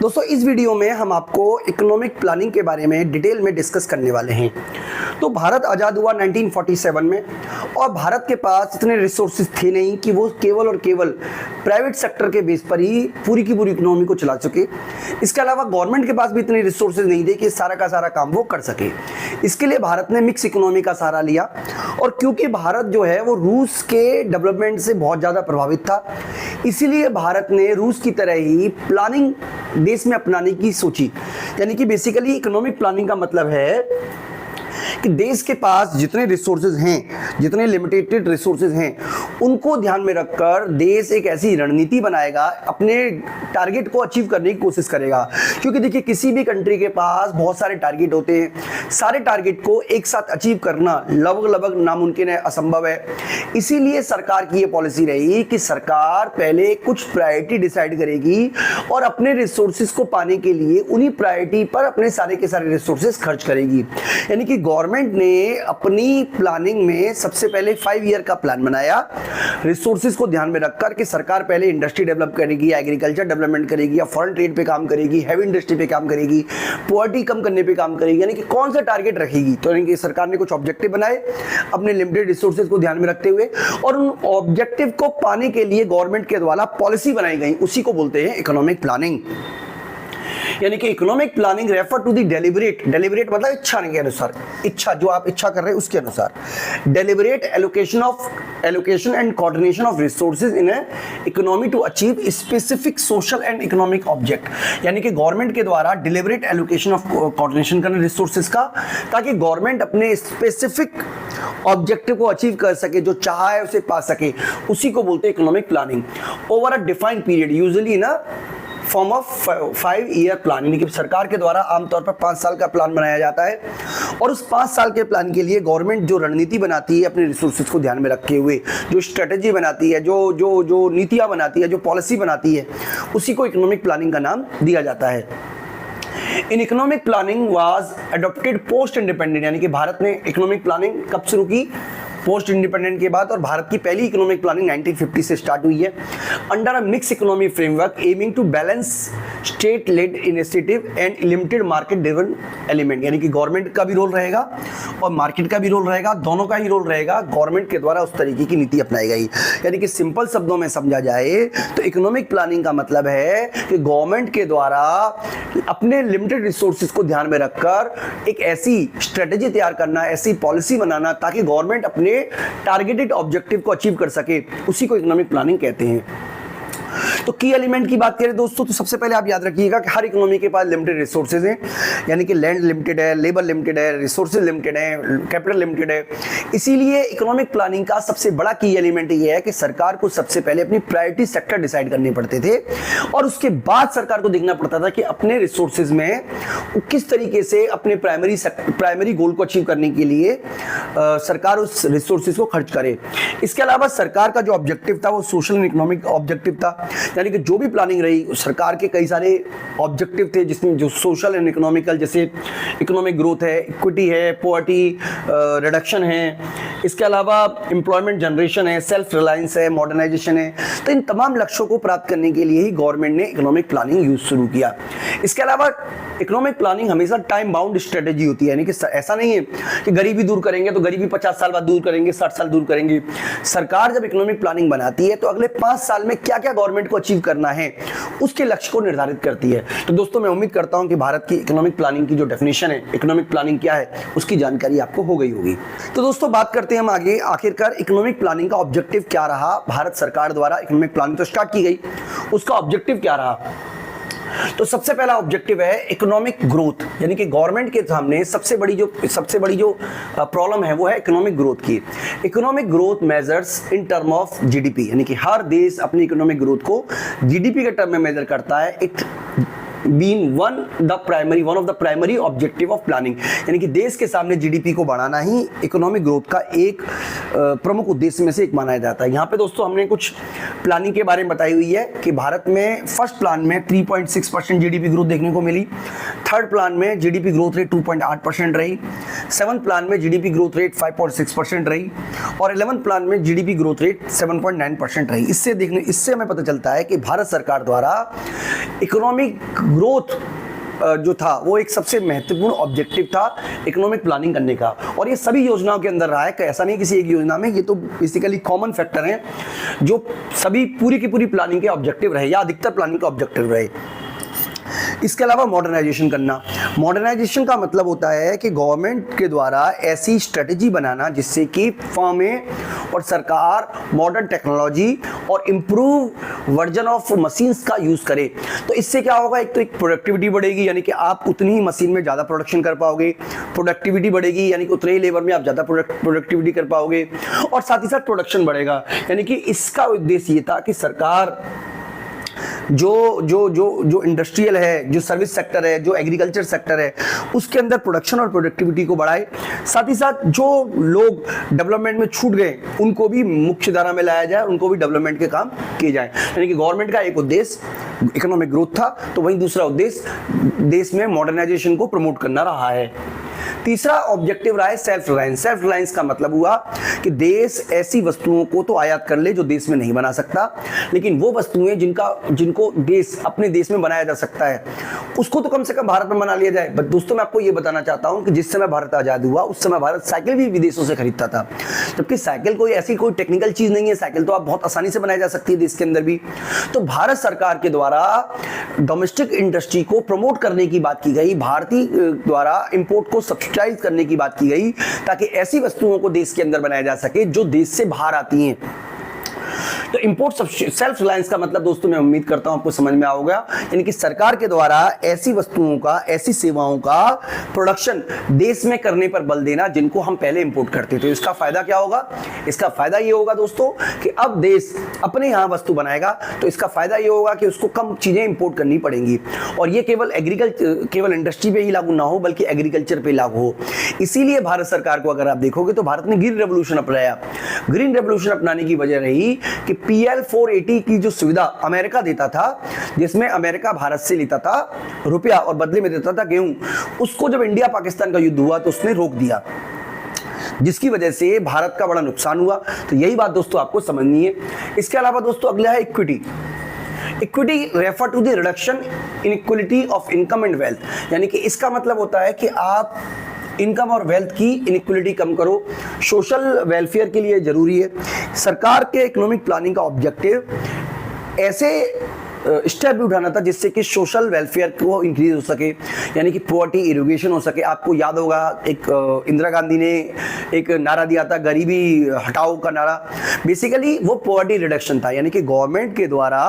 दोस्तों इस वीडियो में हम आपको इकोनॉमिक प्लानिंग के बारे में डिटेल में डिस्कस करने वाले हैं। तो भारत आज़ाद हुआ 1947 में और भारत के पास इतने रिसोर्सेज थे नहीं कि वो केवल और केवल प्राइवेट सेक्टर के बेस पर ही पूरी की पूरी इकोनॉमी को चला सके। इसके अलावा गवर्नमेंट के पास भी इतने रिसोर्सेज नहीं थे कि सारा का सारा काम वो कर सके। इसके लिए भारत ने मिक्स इकोनॉमी का सहारा लिया और क्योंकि भारत जो है वो रूस के डेवलपमेंट से बहुत ज़्यादा प्रभावित था, इसीलिए भारत ने रूस की तरह ही प्लानिंग देश में अपनाने की सोची। यानी कि बेसिकली इकोनॉमिक प्लानिंग का मतलब है कि देश के पास जितने रिसोर्सेज हैं, जितने लिमिटेड रिसोर्सेज हैं, उनको ध्यान में रखकर देश एक ऐसी रणनीति बनाएगा, अपने टारगेट को अचीव करने की कोशिश करेगा। क्योंकि देखिए किसी भी कंट्री के पास बहुत सारे टारगेट होते हैं, सारे टारगेट को एक साथ अचीव करना लगभग नामुमकिन है, असंभव है। इसीलिए सरकार की ये पॉलिसी रही कि सरकार पहले कुछ प्रायोरिटी डिसाइड करेगी और अपने रिसोर्सेज को पाने के लिए उन्हीं प्रायोरिटी पर अपने सारे के सारे रिसोर्सेज खर्च करेगी। यानी कि गवर्नमेंट ने अपनी प्लानिंग में सबसे पहले 5 ईयर का प्लान बनाया, रिसोर्सेज को ध्यान में रखकर कि सरकार पहले इंडस्ट्री डेवलप करेगी, एग्रीकल्चर डेवलपमेंट करेगी या फॉरेन ट्रेड पे काम करेगी, हैवी इंडस्ट्री पे काम करेगी, पॉवर्टी कम करने पे काम करेगी। यानी कि कौन सा टारगेट रखेगी। तो यानी कि सरकार ने कुछ ऑब्जेक्टिव बनाए अपने लिमिटेड रिसोर्सेज को ध्यान में रखते हुए, और उन ऑब्जेक्टिव को पाने के लिए गवर्नमेंट के द्वारा पॉलिसी बनाई गई, उसी को बोलते हैं इकोनॉमिक प्लानिंग। यानी कि economic planning refer to the deliberate मतलब इच्छा के अनुसार, इच्छा जो आप इच्छा कर रहे हैं उसके अनुसार, deliberate allocation and coordination of resources in economy to achieve specific social and economic object. यानी कि गवर्नमेंट के द्वारा डेलिबरेट एलोकेशन ऑफ कोऑर्डिनेशन करना रिसोर्सेज का, ताकि गवर्नमेंट अपने स्पेसिफिक ऑब्जेक्टिव को अचीव कर सके, जो चाहा है उसे पा सके, उसी को बोलते हैं economic planning. Over a defined period, usually ना फॉर्म ऑफ 5 ईयर प्लान, यानी कि सरकार के द्वारा आमतौर पर 5 साल का प्लान बनाया जाता है। और उस 5 साल के प्लान के लिए गवर्नमेंट जो रणनीति बनाती है अपने रिसोर्सेज को ध्यान में रखे हुए, जो स्ट्रेटेजी बनाती है, जो नीतियां बनाती है, जो पॉलिसी बनाती है, उसी को इकोनॉमिक प्लानिंग का नाम दिया जाता है। In economic planning was adopted post independent, यानी कि भारत ने इकोनॉमिक प्लानिंग कब शुरू की? पोस्ट इंडिपेंडेंट के बाद। और भारत की पहली इकोनॉमिक प्लानिंग 1950 से स्टार्ट हुई है under a mix economy framework aiming to balance state led initiative and limited market driven element. यानी कि गवर्नमेंट का भी रोल रहेगा और मार्केट का भी रोल रहेगा, दोनों का ही रोल रहेगा। गवर्नमेंट के द्वारा उस तरीके की नीति अपनाई गई। यानी कि सिंपल शब्दों में समझा जाए तो इकोनॉमिक प्लानिंग का मतलब है कि गवर्नमेंट के द्वारा अपने लिमिटेड रिसोर्सेज को ध्यान में रखकर एक ऐसी स्ट्रेटेजी तैयार करना, ऐसी पॉलिसी बनाना, ताकि गवर्नमेंट अपने टारगेटेड ऑब्जेक्टिव को अचीव कर सके, उसी को इकोनॉमिक प्लानिंग कहते हैं। तो की एलिमेंट की बात करें दोस्तों, तो सबसे पहले आप याद रखिएगा कि हर इकोनॉमी के पास लिमिटेड रिसोर्सेज हैं। यानी कि लैंड लिमिटेड है, लेबर लिमिटेड है, रिसोर्सेज लिमिटेड है, कैपिटल लिमिटेड है। इसीलिए इकोनॉमिक प्लानिंग का सबसे बड़ा की एलिमेंट ये है कि सरकार को सबसे पहले अपनी प्रायोरिटी सेक्टर डिसाइड करने पड़ते थे और उसके बाद सरकार को देखना पड़ता था कि अपने रिसोर्सेज में किस तरीके से अपने प्राइमरी गोल को अचीव करने के लिए सरकार उस रिसोर्सेज को खर्च करे। इसके अलावा सरकार का जो ऑब्जेक्टिव था वो सोशल एंड इकोनॉमिक ऑब्जेक्टिव था। यानी कि जो भी प्लानिंग रही, सरकार के कई सारे ऑब्जेक्टिव थे जिसमें जो सोशल एंड इकोनॉमिकल, जैसे इकोनॉमिक ग्रोथ है, इक्विटी है, पॉवर्टी रिडक्शन है, इसके अलावा एम्प्लॉयमेंट जनरेशन है, सेल्फ रिलायंस है, मॉडर्नाइजेशन है। तो इन तमाम लक्ष्यों को प्राप्त करने के लिए ही गवर्नमेंट ने इकोनॉमिक प्लानिंग यूज शुरू किया। इसके अलावा इकोनॉमिक प्लानिंग हमेशा टाइम बाउंड स्ट्रेटेजी होती है। यानी कि ऐसा नहीं है कि गरीबी दूर करेंगे तो गरीबी 50 साल बाद दूर करेंगे, 60 साल दूर करेंगे। सरकार जब इकोनॉमिक प्लानिंग बनाती है तो अगले 5 साल में क्या क्या गवर्नमेंट को अचीव करना है, उसके लक्ष्य को निर्धारित करती है। तो दोस्तों मैं उम्मीद करता हूं कि भारत की इकोनॉमिक प्लानिंग की जो डेफिनेशन है, इकोनॉमिक प्लानिंग क्या है, उसकी जानकारी आपको हो गई होगी। तो दोस्तों बात करते हैं हम आगे, आखिरकार इकोनॉमिक प्लानिंग का ऑब्जेक्टिव क्या रहा। भारत सरकार द्वारा इकोनॉमिक प्लानिंग तो स्टार्ट की गई, उसका ऑब्जेक्टिव क्या रहा? तो सबसे पहला ऑब्जेक्टिव है इकोनॉमिक ग्रोथ। यानी कि गवर्नमेंट के सामने सबसे बड़ी जो प्रॉब्लम है वो है इकोनॉमिक ग्रोथ की। Economic growth measures in term of GDP, यानी कि हर देश अपनी इकोनॉमिक ग्रोथ को जीडीपी के टर्म में मेजर करता है। It being one of the primary objective of planning, यानी कि देश के सामने जीडीपी को बढ़ाना ही इकोनॉमिक ग्रोथ का एक प्रमुख उद्देश्य में से एक माना जाता है। यहाँ पे दोस्तों हमने कुछ प्लानिंग के बारे में बताई हुई है कि भारत में फर्स्ट प्लान में 3.6% जीडीपी ग्रोथ देखने को मिली, थर्ड प्लान में जीडीपी ग्रोथ रेट 2.8% रही, सेवंथ प्लान में जीडीपी ग्रोथ रेट 5.6% रही और 11th प्लान में जीडीपी ग्रोथ रेट 7.9% रही। इससे हमें पता चलता है कि भारत सरकार द्वारा इकोनॉमिक ग्रोथ जो था वो एक सबसे महत्वपूर्ण ऑब्जेक्टिव था इकोनॉमिक प्लानिंग करने का, और ये सभी योजनाओं के अंदर रहा है, ऐसा नहीं किसी एक योजना में, ये तो बेसिकली कॉमन फैक्टर हैं जो सभी पूरी की पूरी प्लानिंग के ऑब्जेक्टिव रहे या अधिकतर प्लानिंग के ऑब्जेक्टिव रहे। इसके अलावा मॉडर्नाइजेशन करना। मॉडर्नाइजेशन का मतलब होता है कि गवर्नमेंट के द्वारा ऐसी स्ट्रेटेजी बनाना जिससे कि फर्में और सरकार मॉडर्न टेक्नोलॉजी और इम्प्रूव वर्जन ऑफ मशीन्स का यूज़ करे। तो इससे क्या होगा, एक तो एक प्रोडक्टिविटी बढ़ेगी, यानी कि आप उतनी ही मशीन में ज़्यादा प्रोडक्शन कर पाओगे, प्रोडक्टिविटी बढ़ेगी यानी कि उतने ही लेबर में आप ज़्यादा प्रोडक्टिविटी कर पाओगे, और साथ ही साथ प्रोडक्शन बढ़ेगा। यानी कि इसका उद्देश्य ये था कि सरकार जो इंडस्ट्रियल है, जो सर्विस सेक्टर है, जो एग्रीकल्चर सेक्टर है, उसके अंदर प्रोडक्शन और प्रोडक्टिविटी को बढ़ाए। साथ ही साथ जो लोग डेवलपमेंट में छूट गए उनको भी मुख्य धारा में लाया जाए, उनको भी डेवलपमेंट के काम किए जाए। यानी कि गवर्नमेंट का एक उद्देश्य इकोनॉमिक ग्रोथ था, तो वहीं दूसरा उद्देश्य देश में मॉडर्नाइजेशन को प्रमोट करना रहा है। तीसरा ऑब्जेक्टिव रहा है सेल्फ रिलायंस। सेल्फ रिलायंस का मतलब हुआ कि देश ऐसी वस्तुओं को तो आयात कर ले जो देश में नहीं बना सकता, लेकिन वो वस्तुएं जिनको देश अपने देश में बनाया जा सकता है उसको तो कम से कम भारत में बना लिया जाए। बट दोस्तों मैं आपको ये बताना चाहता हूं कि जिस समय भारत आजाद हुआ उस समय भारत साइकिल भी विदेशों से खरीदता था, जबकि साइकिल कोई ऐसी कोई टेक्निकल चीज नहीं है, साइकिल तो आप बहुत आसानी से बनाई जा सकती है देश के अंदर भी। तो भारत सरकार के द्वारा डोमेस्टिक इंडस्ट्री को प्रमोट करने की बात की गई, भारतीय द्वारा इंपोर्ट को सब्सिडाइज करने की बात की गई, ताकि ऐसी वस्तुओं को देश के अंदर बनाया जा सके जो देश से बाहर आती हैं। तो इंपोर्ट सेल्फ रिलायंस का मतलब दोस्तों मैं उम्मीद करता हूं आपको समझ में आओगे, यानी कि सरकार के द्वारा ऐसी वस्तुओं का, ऐसी सेवाओं का प्रोडक्शन देश में करने पर बल देना जिनको हम पहले इंपोर्ट करते थे। इसका फायदा क्या होगा? इसका फायदा ये होगा दोस्तों कि अब देश अपने यहां वस्तु बनाएगा, तो इसका फायदा ये होगा कि उसको कम चीजें इंपोर्ट करनी पड़ेंगी, और ये केवल इंडस्ट्री पे ही लागू ना हो बल्कि एग्रीकल्चर पे लागू हो। इसीलिए भारत सरकार को अगर आप देखोगे तो भारत ने ग्रीन रेवोल्यूशन अपनाया। ग्रीन रेवोल्यूशन अपनाने की वजह रही कि PL 480 की जो सुविधा अमेरिका देता था, जिसमें अमेरिका भारत से लेता था रुपया और बदले में देता था गेहूं, उसको जब इंडिया पाकिस्तान का युद्ध हुआ तो उसने रोक दिया, जिसकी वजह से भारत का बड़ा नुकसान हुआ। तो यही बात दोस्तों आपको समझनी है। इसके अलावा दोस्तों अगला है equity. Equity refer to the reduction inequality of income and wealth, यानी कि इसका मतलब होता है कि आप इनकम और वेल्थ की इनइक्वालिटी कम करो। सोशल वेलफेयर के लिए जरूरी है। सरकार के इकोनॉमिक प्लानिंग का ऑब्जेक्टिव ऐसे स्टेप भी उठाना था जिससे कि सोशल वेलफेयर को इंक्रीज हो सके, यानी कि पॉवर्टी इरिगेशन हो सके। आपको याद होगा एक इंदिरा गांधी ने एक नारा दिया था, गरीबी हटाओ का नारा। बेसिकली वो पॉवर्टी रिडक्शन था, यानी कि गवर्नमेंट के द्वारा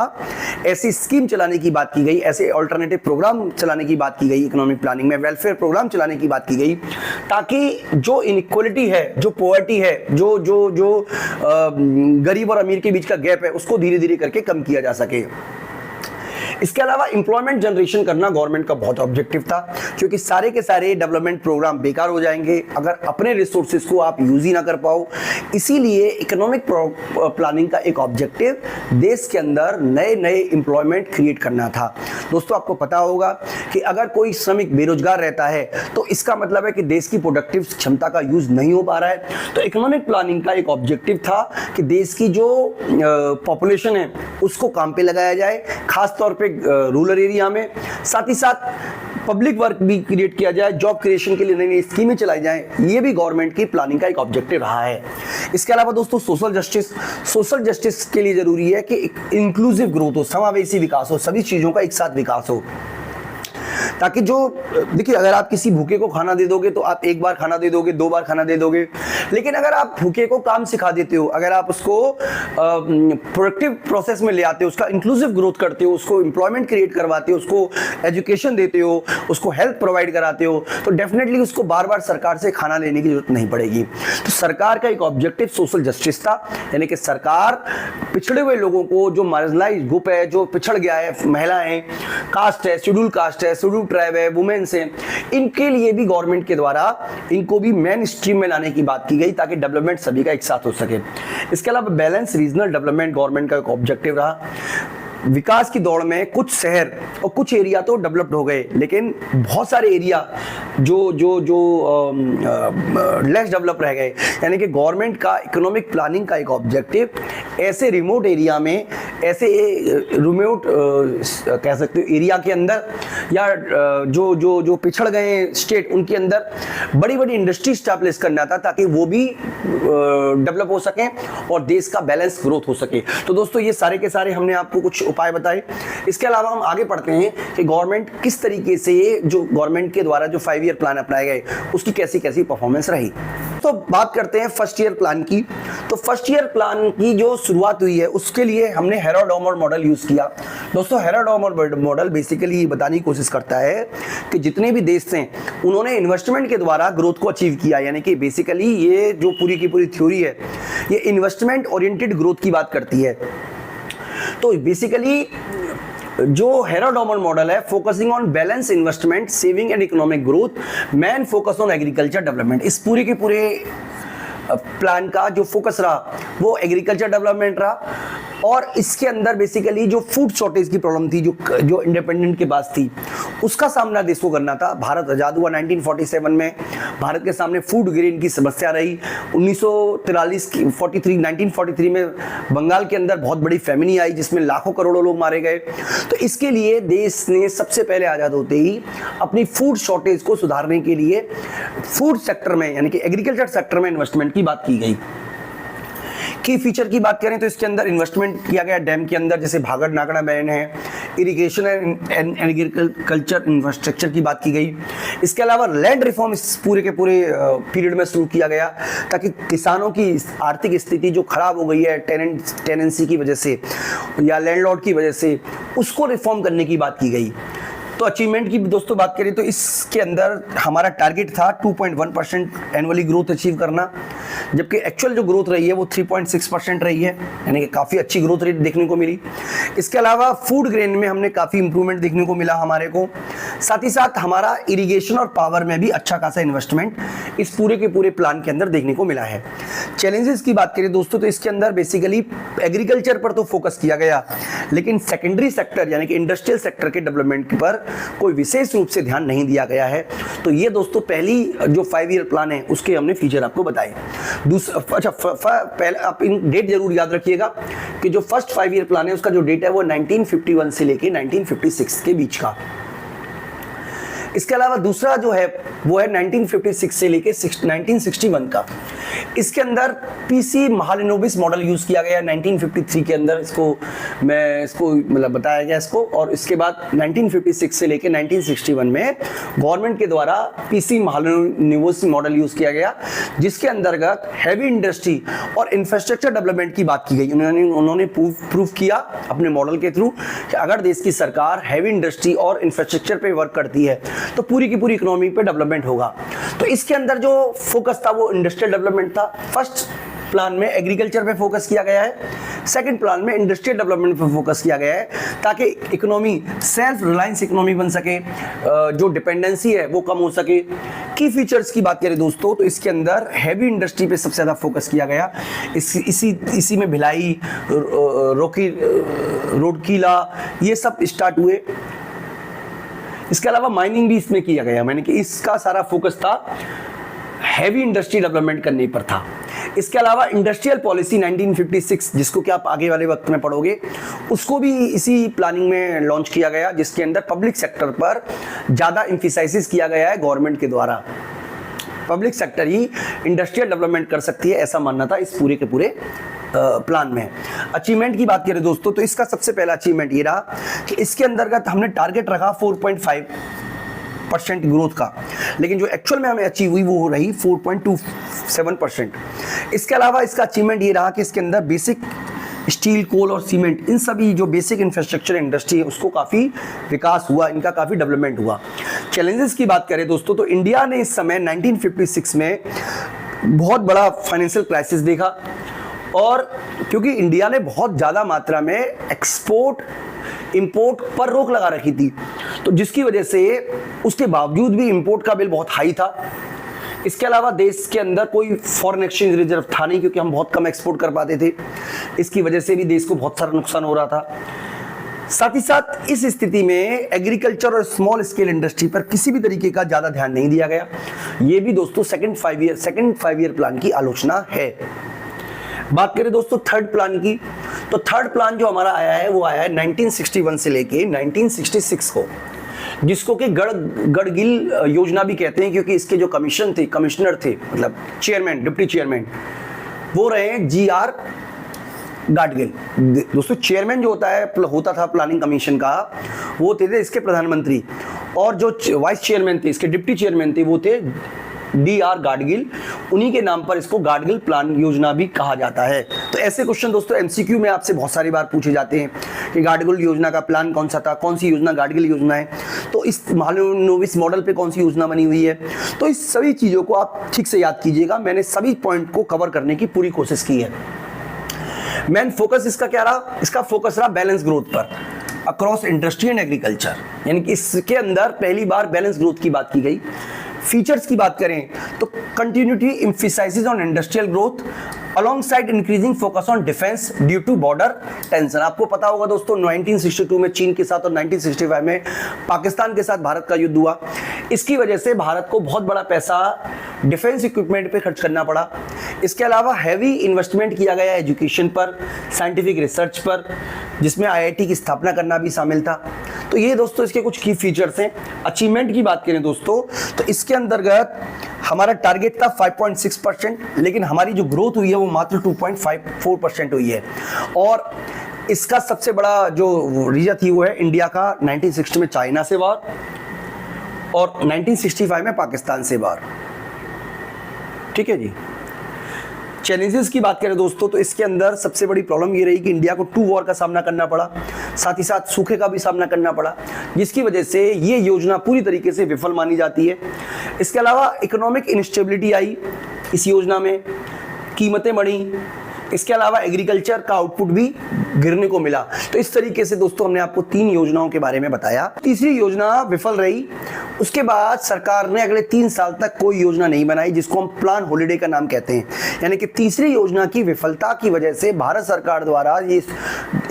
ऐसी स्कीम चलाने की बात की गई, ऐसे अल्टरनेटिव प्रोग्राम चलाने की बात की गई, इकोनॉमिक प्लानिंग में वेलफेयर प्रोग्राम चलाने की बात की गई, ताकि जो इनइक्वालिटी है, जो पॉवर्टी है, जो गरीब और अमीर के बीच का गैप है, उसको धीरे धीरे करके कम किया जा सके। इसके अलावा एम्प्लॉयमेंट जनरेशन करना गवर्नमेंट का बहुत ऑब्जेक्टिव था, क्योंकि सारे के सारे डेवलपमेंट प्रोग्राम बेकार हो जाएंगे अगर अपने रिसोर्सेज को आप यूज ही ना कर पाओ। इसीलिए इकोनॉमिक प्लानिंग का एक ऑब्जेक्टिव देश के अंदर नए नए एम्प्लॉयमेंट क्रिएट करना था। दोस्तों आपको पता होगा कि अगर कोई श्रमिक बेरोजगार रहता है तो इसका मतलब है कि देश की प्रोडक्टिव क्षमता का यूज नहीं हो पा रहा है। तो इकोनॉमिक प्लानिंग का एक ऑब्जेक्टिव था कि देश की जो पॉपुलेशन है उसको काम पे लगाया जाए, खास तौर पे रूरल एरिया में। साथ ही साथ पब्लिक वर्क भी क्रिएट किया जाए, जॉब क्रिएशन के लिए नई नई स्कीमें चलाई जाएं। ये भी गवर्नमेंट की प्लानिंग का एक ऑब्जेक्टिव रहा है। इसके अलावा दोस्तों सोशल जस्टिस के लिए जरूरी है कि इंक्लूसिव ग्रोथ हो, समावेशी विकास हो, सभी चीजों का एक साथ विकास हो, ताकि जो देखिए अगर आप किसी भूखे को खाना दे दोगे तो आप एक बार खाना दे दोगे, दो बार खाना दे दोगे, लेकिन अगर आप भूखे को काम सिखा देते हो, अगर आप उसको प्रोडक्टिव प्रोसेस में ले आते हो, उसका इंक्लूसिव ग्रोथ करते हो, उसको एम्प्लॉयमेंट क्रिएट करवाते हो, उसको एजुकेशन देते हो, उसको हेल्थ प्रोवाइड कराते हो, तो डेफिनेटली उसको बार बार सरकार से खाना लेने की जरूरत नहीं पड़ेगी। तो सरकार का एक ऑब्जेक्टिव सोशल जस्टिस था, यानी कि सरकार पिछड़े हुए लोगों को, जो मार्जिनलाइज्ड ग्रुप है, जो पिछड़ गया है, महिलाएं, कास्ट है, शेड्यूल कास्ट है, शेड्यूल ट्राइब है, वुमेन्स हैं, इनके लिए भी गवर्नमेंट के द्वारा इनको भी मेन स्ट्रीम में लाने की बात की गई, ताकि डेवलपमेंट सभी का एक साथ हो सके। इसके अलावा बैलेंस रीजनल डेवलपमेंट गवर्नमेंट का एक ऑब्जेक्टिव रहा। विकास की दौड़ में कुछ शहर और कुछ एरिया तो डेवलप्ड हो गए, लेकिन बहुत सारे एरिया जो लेस डेवलप रह गए। यानी कि गवर्नमेंट का इकोनॉमिक प्लानिंग का एक ऑब्जेक्टिव ऐसे रिमोट एरिया में, ऐसे रिमोट कह सकते हो एरिया के अंदर, या जो पिछड़ गए स्टेट उनके अंदर बड़ी बड़ी इंडस्ट्री स्टैब्लिश करना था, ताकि वो भी डेवलप हो सकें और देश का बैलेंस ग्रोथ हो सके। तो दोस्तों ये सारे के सारे हमने आपको कुछ उपाय बताए। इसके अलावा हम आगे पढ़ते हैं कि गवर्नमेंट किस तरीके से, जो गवर्नमेंट के द्वारा जो 5 ईयर प्लान अपनाए गए उसकी कैसी कैसी परफॉर्मेंस रही। तो बात करते हैं फर्स्ट ईयर प्लान की। तो फर्स्ट ईयर प्लान की जो शुरुआत हुई है उसके लिए हमने हेरोडामर मॉडल यूज किया। दोस्तों हेरोडामर मॉडल बेसिकली ये बताने की कोशिश करता है कि जितने भी देश हैं उन्होंने इन्वेस्टमेंट के द्वारा ग्रोथ को अचीव किया, यानी कि बेसिकली ये जो पूरी की पूरी थ्योरी है ये इन्वेस्टमेंट ओरिएंटेड ग्रोथ की बात करती है। तो बेसिकली जो हेरोडामर मॉडल है, focusing on balance investment, saving and economic growth, man focus on agriculture development. इस पूरे के पूरे प्लान का जो फोकस रहा वो एग्रीकल्चर डेवलपमेंट रहा। और इसके अंदर बेसिकली जो फूड शॉर्टेज की प्रॉब्लम थी, जो इंडिपेंडेंट के पास थी, उसका सामना देश को करना था। भारत आजाद हुआ 1947 में, भारत के सामने फूड ग्रेन की समस्या रही। 1943 में बंगाल के अंदर बहुत बड़ी फैमिनी आई जिसमें लाखों करोड़ों लोग मारे गए। तो इसके लिए देश ने सबसे पहले आजाद होते ही अपनी फूड शॉर्टेज को सुधारने के लिए फूड सेक्टर में, यानी कि एग्रीकल्चर सेक्टर में इन्वेस्टमेंट की बात की गई। की फीचर की बात करें तो इसके अंदर इन्वेस्टमेंट किया गया डैम के अंदर, जैसे भागड़ नागड़ा डैम है, इरिगेशन एंड एग्रीकल्चर इंफ्रास्ट्रक्चर की बात की गई। इसके अलावा लैंड रिफॉर्म इस पूरे के पूरे पीरियड में शुरू किया गया, ताकि किसानों की आर्थिक स्थिति जो खराब हो गई है टेनेंसी की वजह से या लैंडलॉर्ड की वजह से, उसको रिफॉर्म करने की बात की गई। तो अचीवमेंट की दोस्तों बात करें तो इसके अंदर हमारा टारगेट था 2.1% एनुअली ग्रोथ अचीव करना, जबकि एक्चुअल जो ग्रोथ रही है वो 3.6% रही है, यानी कि काफ़ी अच्छी ग्रोथ रेट देखने को मिली। इसके अलावा फूड ग्रेन में हमने काफ़ी इंप्रूवमेंट देखने को मिला हमारे को। साथ ही साथ हमारा इरिगेशन और पावर में भी अच्छा खासा इन्वेस्टमेंट इस पूरे के पूरे प्लान के अंदर देखने को मिला है। चैलेंजेस की बात करें दोस्तों तो इसके अंदर बेसिकली एग्रीकल्चर पर तो फोकस किया गया, लेकिन सेकेंडरी सेक्टर यानी कि इंडस्ट्रियल सेक्टर के डेवलपमेंट पर कोई विशेष रूप से ध्यान नहीं दिया गया है। तो ये दोस्तों पहली जो 5 ईयर प्लान है उसके हमने फीचर आपको बताए। पहले आप इन डेट जरूर याद रखिएगा कि जो फर्स्ट 5 ईयर प्लान है उसका जो डेट है वो 1951 से लेके 1956 के बीच का। इसके अलावा दूसरा जो है वो है 1956 से लेके 1961 का। इसके अंदर पीसी महालनोबिस मॉडल यूज किया गया 1953 के अंदर, इसको मतलब बताया गया इसको। और इसके बाद 1956 से लेके 1961 में गवर्नमेंट के द्वारा पीसी महालनोबिस मॉडल यूज किया गया, जिसके अंतर्गत हैवी इंडस्ट्री और इंफ्रास्ट्रक्चर डेवलपमेंट की बात की गई। उन्होंने प्रूव किया अपने मॉडल के थ्रू कि अगर देश की सरकार हैवी इंडस्ट्री और इंफ्रास्ट्रक्चर पे वर्क करती है तो पूरी की पूरी इकोनॉमी पे डेवलपमेंट होगा। तो इसके अंदर जो फोकस था वो इंडस्ट्रियल डेवलपमेंट था। फर्स्ट प्लान में एग्रीकल्चर पे फोकस किया गया है, सेकंड प्लान में इंडस्ट्रियल डेवलपमेंट पे फोकस किया गया है, ताकि इकोनॉमी सेल्फ रिलायंस इकोनॉमी बन सके, जो डिपेंडेंसी है वो कम हो सके। की फीचर्स की बात करें दोस्तों तो इसके अंदर हैवी इंडस्ट्री पे सबसे ज़्यादा फोकस किया गया। इसी में भिलाई, रोडकीला ये सब स्टार्ट हुए। इसके अलावा माइनिंग भी इसमें किया गया, यानी कि इसका सारा फोकस था हैवी इंडस्ट्री डेवलपमेंट करने पर था। इसके अलावा इंडस्ट्रियल पॉलिसी 1956, जिसको कि आप आगे वाले वक्त में पढ़ोगे, उसको भी इसी प्लानिंग में लॉन्च किया गया, जिसके अंदर पब्लिक सेक्टर पर ज़्यादा एम्फिसाइसिस किया गया है गवर्नमेंट के द्वारा। पब्लिक सेक्टर ही इंडस्ट्रियल डेवलपमेंट कर सकती है, ऐसा मानना था इस पूरे के पूरे प्लान में। अचीवमेंट की बात करें दोस्तों तो इसका सबसे पहला अचीवमेंट ये रहा कि इसके अंतर्गत हमने टारगेट रखा 4.5% ग्रोथ का, लेकिन जो एक्चुअल में हमें अचीव हुई वो रही 4.27%। इसके अलावा इसका अचीवमेंट ये रहा कि इसके अंदर बेसिक स्टील, कोल और सीमेंट, इन सभी जो बेसिक इंफ्रास्ट्रक्चर इंडस्ट्री है उसको काफ़ी विकास हुआ, इनका काफ़ी डेवलपमेंट हुआ। चैलेंजेस की बात करें दोस्तों तो इंडिया ने इस समय 1956 में बहुत बड़ा फाइनेंशियल क्राइसिस देखा, और क्योंकि इंडिया ने बहुत ज़्यादा मात्रा में एक्सपोर्ट इंपोर्ट पर रोक लगा रखी थी, तो जिसकी वजह से उसके बावजूद भी इंपोर्ट का बिल बहुत हाई था। इसके अलावा देश के अंदर कोई फॉरेन एक्सचेंज रिजर्व था नहीं, क्योंकि हम बहुत कम एक्सपोर्ट कर पाते थे। इसकी वजह से भी देश को बहुत सारा नुकसान हो रहा था। साथ ही साथ इस स्थिति में एग्रीकल्चर और स्मॉल स्केल इंडस्ट्री पर किसी भी तरीके का ज़्यादा ध्यान नहीं दिया गया। ये भी दोस्तों सेकंड 5 ईयर प्लान की आलोचना है। बात करें दोस्तों थर्ड प्लान की, तो थर्ड प्लान जो हमारा आया है वो आया है 1961 से लेके 1966 को, जिसको कि गढ़गिल योजना भी कहते हैं, क्योंकि इसके जो कमिश्नर थे मतलब चेयरमैन, डिप्टी चेयरमैन, वो रहे हैं GR गाडगिल। दोस्तों चेयरमैन जो होता था प्लानिंग कमीशन का, वो थे इसके प्रधानमंत्री, और जो वाइस चेयरमैन थे, इसके डिप्टी चेयरमैन थे, वो थे DR गाडगिल। उन्हीं के नाम पर इसको गाडगिल प्लान योजना भी कहा जाता है। तो ऐसे क्वेश्चन दोस्तों MCQ में आपसे बहुत सारी बार पूछे जाते हैं कि गाडगिल योजना का प्लान कौन सा था, कौन सी योजना गाडगिल योजना है, तो इस महालनोबिस मॉडल पे कौन सी योजना बनी हुई है। तो इस सभी चीज़ों को आप ठीक से याद कीजिएगा। मैंने सभी पॉइंट को कवर करने की पूरी कोशिश की है। मेन फोकस इसका क्या रहा? इसका फोकस रहा बैलेंस ग्रोथ पर अक्रॉस इंडस्ट्री एंड एग्रीकल्चर, यानी कि इसके अंदर पहली बार बैलेंस ग्रोथ की बात की गई। फीचर्स की बात करें तो continuity emphasises on industrial growth alongside increasing focus on defence due to border tension. आपको पता होगा दोस्तों 1962 में चीन के साथ और 1965 में पाकिस्तान के साथ भारत का युद्ध हुआ। इसकी वजह से भारत को बहुत बड़ा पैसा डिफेंस इक्विपमेंट पे खर्च करना पड़ा। इसके अलावा हैवी इन्वेस्टमेंट किया गया एजुकेशन पर, साइंटिफिक रिसर्च पर, जिसमें IIT की स्थापना करना भी शामिल था। तो ये दोस्तों इसके कुछ की फीचर्स हैं। अचीवमेंट की बात करें दोस्तों तो इसके अंतर्गत हमारा टारगेट था 5.6%, लेकिन हमारी जो ग्रोथ हुई है वो मात्र 2.54% हुई है। और इसका सबसे बड़ा जो रीजन थी वो है इंडिया का 1960 में चाइना से वार और 1965 में पाकिस्तान से वार। ठीक है जी। चैलेंजेस की बात करें दोस्तों तो इसके अंदर सबसे बड़ी प्रॉब्लम ये रही कि इंडिया को 2 वॉर का सामना करना पड़ा, साथ ही साथ सूखे का भी सामना करना पड़ा, जिसकी वजह से ये योजना पूरी तरीके से विफल मानी जाती है। इसके अलावा इकोनॉमिक इनस्टेबिलिटी आई इस योजना में, कीमतें बढ़ी, इसके अलावा एग्रीकल्चर का आउटपुट भी गिरने को मिला। तो इस तरीके से दोस्तों हमने आपको 3 योजनाओं के बारे में बताया। तीसरी योजना विफल रही। उसके बाद सरकार ने अगले 3 साल तक कोई योजना नहीं बनाई, जिसको हम प्लान हॉलिडे का नाम कहते हैं। यानी कि तीसरी योजना की विफलता की वजह से भारत सरकार द्वारा ये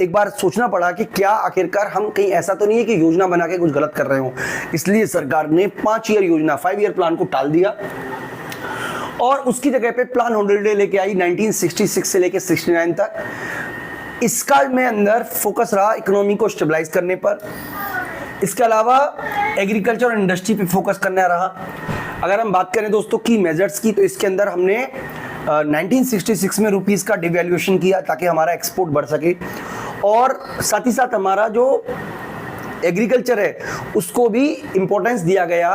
एक बार सोचना पड़ा कि क्या आखिरकार हम कहीं ऐसा तो नहीं है कि योजना बना के कुछ गलत कर रहे हो। इसलिए सरकार ने 5 ईयर योजना 5 ईयर प्लान को टाल दिया और उसकी जगह पे प्लान हॉलिडे लेके आई 1966 से लेके 69 तक। इसका में अंदर फोकस रहा इकोनॉमी को स्टेबलाइज करने पर। इसके अलावा एग्रीकल्चर और इंडस्ट्री पे फोकस करना रहा। अगर हम बात करें दोस्तों की मेजर्स की तो इसके अंदर हमने 1966 में रुपीस का डिवैल्यूएशन किया ताकि हमारा एक्सपोर्ट बढ़ सके, और साथ ही साथ हमारा जो एग्रीकल्चर है उसको भी इम्पोर्टेंस दिया गया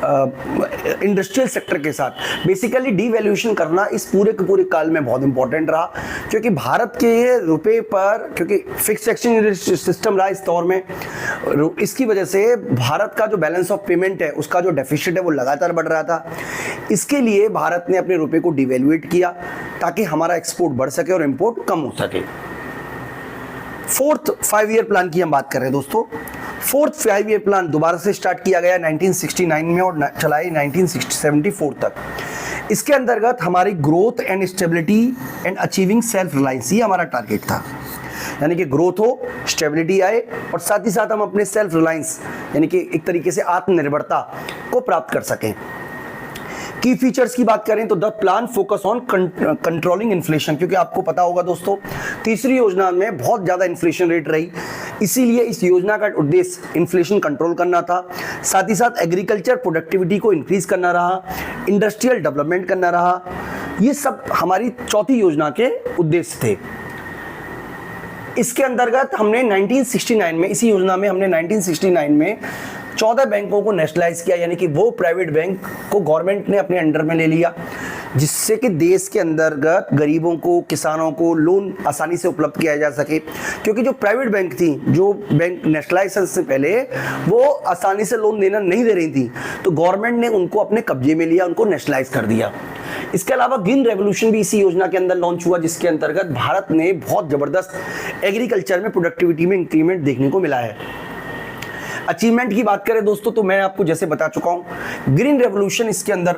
इंडस्ट्रियल सेक्टर के साथ। बेसिकली डीवैल्यूएशन करना इस पूरे के पूरे काल में बहुत इंपॉर्टेंट रहा, क्योंकि भारत के रुपए पर क्योंकि फिक्स एक्सचेंज सिस्टम रहा इस दौर में, इसकी वजह से भारत का जो बैलेंस ऑफ पेमेंट है उसका जो डेफिसिट है वो लगातार बढ़ रहा था। इसके लिए भारत ने अपने रुपए को डिवैल्यूएट किया ताकि हमारा एक्सपोर्ट बढ़ सके और इम्पोर्ट कम हो सके। फोर्थ 5 ईयर प्लान की हम बात कर रहे हैं दोस्तों। फोर्थ 5 ईयर प्लान दोबारा से स्टार्ट किया गया 1969 में और चलाई 1974 तक। इसके अंतर्गत हमारी growth and stability and achieving self reliance ये हमारा टारगेट था, यानी कि ग्रोथ हो, स्टेबिलिटी आए और साथ ही साथ हम अपने सेल्फ रिलायंस यानी कि एक तरीके से आत्मनिर्भरता को प्राप्त कर सकें। की फीचर्स की बात करें तो the plan focus on controlling inflation, क्योंकि आपको पता होगा दोस्तों तीसरी योजना में बहुत ज़्यादा इन्फ्लेशन रेट रही, इसीलिए इस योजना का उद्देश्य इन्फ्लेशन कंट्रोल करना था। साथ ही साथ एग्रीकल्चर प्रोडक्टिविटी को इंक्रीज करना रहा, इंडस्ट्रियल डेवलपमेंट करना रहा। ये सब हमारी चौथी योजना के उद्देश्य थे। इसके अंतर्गत हमने 1969 में इसी योजना में हमने 1969 में 14 बैंकों को नेशनलाइज किया, यानी कि वो प्राइवेट बैंक को गवर्नमेंट ने अपने अंडर में ले लिया, जिससे कि देश के अंतर्गत गरीबों को, किसानों को लोन आसानी से उपलब्ध किया जा सके। क्योंकि जो प्राइवेट बैंक थी, जो बैंक नेशनलाइजेशन से पहले वो आसानी से लोन देना नहीं दे रही थी, तो गवर्नमेंट ने उनको अपने कब्जे में लिया, उनको नेशनलाइज कर दिया। इसके अलावा ग्रीन रेवोल्यूशन भी इसी योजना के अंदर लॉन्च हुआ, जिसके अंतर्गत भारत ने बहुत जबरदस्त एग्रीकल्चर में प्रोडक्टिविटी में इंक्रीमेंट देखने को मिला है। अचीवमेंट की बात करें दोस्तों तो मैं आपको जैसे बता चुका हूं, ग्रीन रेवोल्यूशन इसके अंदर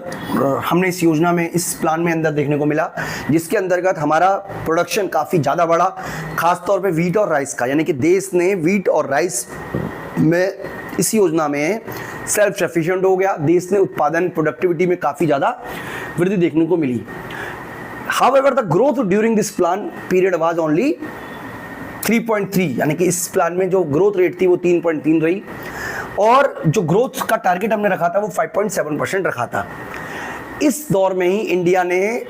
हमने इस योजना में, इस प्लान में अंदर देखने को मिला, जिसके अंतर्गत हमारा प्रोडक्शन काफ़ी ज़्यादा बढ़ा, खासतौर पे वीट और राइस का, यानी कि देश ने वीट और राइस में इस योजना में सेल्फ सफिशिएंट हो गया। देश ने उत्पादन प्रोडक्टिविटी में काफ़ी ज़्यादा वृद्धि देखने को मिली। However, the growth during this plan period was only 3.3, यानी कि इस प्लान में जो ग्रोथ रेट थी वो 3.3 रही, और जो ग्रोथ का टारगेट हमने रखा था वो 5.7% रखा था। इस दौर में ही इंडिया ने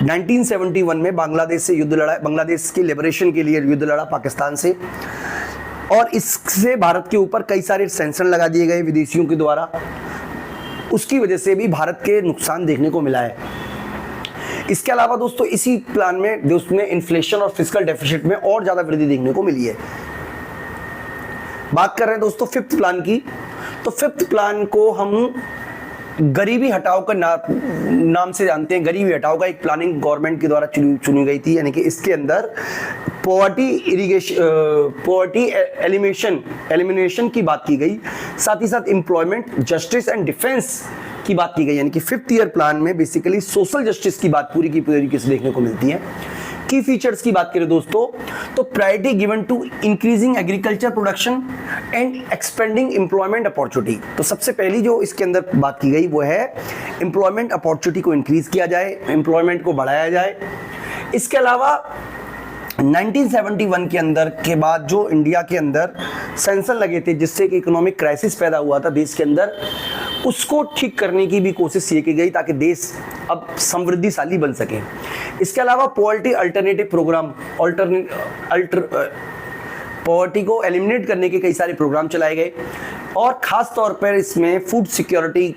1971 में बांग्लादेश से युद्ध लड़ा, बांग्लादेश की लिबरेशन के लिए युद्ध लड़ा पाकिस्तान से, और इससे भारत के ऊपर कई सारे सैंक्शन लगा दिए गए विदेशियों के द्वारा। उसकी वजह से भी भारत के नुकसान देखने को मिला है। इसके अलावा दोस्तों इसी प्लान में देश में इन्फ्लेशन और फिस्कल डेफिसिट में और ज़्यादा वृद्धि देखने को मिली है। बात कर रहे हैं दोस्तों फिफ्थ प्लान की, तो फिफ्थ प्लान को हम गरीबी हटाओ का नाम से जानते हैं। गरीबी हटाओ का एक प्लानिंग गवर्नमेंट के द्वारा चुनी गई थी, यानी कि इसके अंदर पॉवर्टी एलिमिनेशन की बात की गई, साथ ही साथ एम्प्लॉयमेंट, जस्टिस एंड डिफेंस की बात की गई। यानी कि फिफ्थ ईयर प्लान में बेसिकली सोशल जस्टिस की बात पूरी की पूरी तरीके से देखने को मिलती है। की फीचर्स की बात करें दोस्तों, तो priority given to increasing agriculture production and expanding employment opportunity. तो सबसे पहली जो इसके अंदर बात की गई वो है एम्प्लॉयमेंट अपॉर्चुनिटी को इंक्रीज किया जाए, एम्प्लॉयमेंट को बढ़ाया जाए। इसके अलावा 1971 के अंदर के बाद जो इंडिया के अंदर सैंक्शन लगे थे जिससे कि इकोनॉमिक क्राइसिस पैदा हुआ था देश के अंदर, उसको ठीक करने की भी कोशिश ये की गई ताकि देश अब समृद्धिशाली बन सके। इसके अलावा पॉवर्टी अल्टरनेटिव प्रोग्राम, पॉवर्टी को एलिमिनेट करने के कई सारे प्रोग्राम चलाए गए, और खास तौर पर इसमें फूड सिक्योरिटी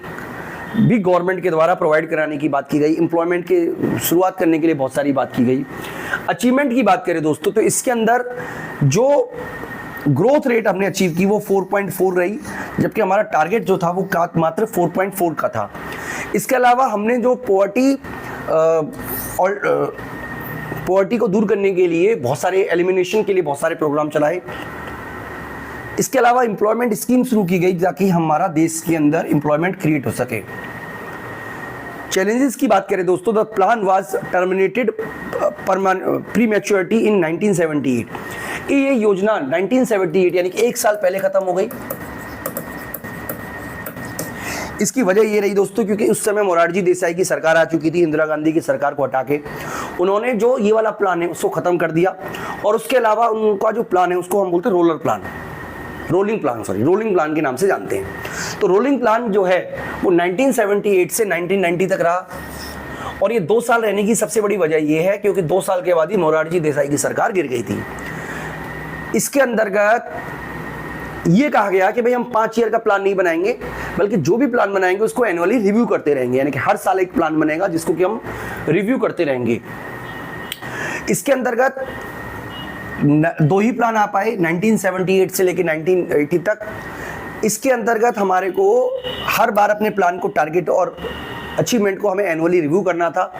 भी गवर्नमेंट के द्वारा प्रोवाइड कराने की बात की गई। एम्प्लॉयमेंट के शुरुआत करने के लिए बहुत सारी बात की गई। अचीवमेंट की बात करें दोस्तों, तो इसके अंदर जो ग्रोथ रेट हमने अचीव की वो 4.4 रही, जबकि हमारा टारगेट जो था वो मात्र 4.4 का था। इसके अलावा हमने जो पॉवर्टी को दूर करने के लिए बहुत सारे एलिमिनेशन के लिए बहुत सारे प्रोग्राम चलाए। इसके अलावा एम्प्लॉयमेंट स्कीम शुरू की गई ताकि हमारा देश के अंदर एम्प्लॉयमेंट क्रिएट हो सके। चैलेंजेस की बात करें दोस्तों, the plan was terminated prematurity in 1978। ये योजना 1978 यानी कि एक साल पहले खत्म हो गई। इसकी वजह ये रही दोस्तों क्योंकि उस समय मोरारजी देसाई की सरकार आ चुकी थी, इंदिरा गांधी की सरकार को हटा के उन्होंने जो ये वाला प्लान है उसको खत्म कर दिया, और उसके अलावा उनका जो प्लान है उसको हम बोलते हैं रोलिंग प्लान के नाम से जानते हैं। तो रोलिंग प्लान जो है वो 1978 से 1990 तक रहा, और ये 2 साल रहने की सबसे बड़ी वजह ये है क्योंकि 2 साल के बाद ही मोरारजी देसाई की सरकार गिर गई थी। इसके अंतर्गत ये कहा गया कि भाई हम 5 ईयर का प्लान नहीं बनाएंगे, बल्कि जो भी प्लान बनाएंगे उसको एनुअली रिव्यू करते रहेंगे, यानी कि हर साल एक प्लान बनेगा जिसको कि हम रिव्यू करते रहेंगे। इसके अंतर्गत 2 ही प्लान आ पाए 1978 से लेकर 1980 तक। इसके अंतर्गत हमारे को हर बार अपने प्लान को टारगेट और अचीवमेंट को हमें एनुअली रिव्यू करना था।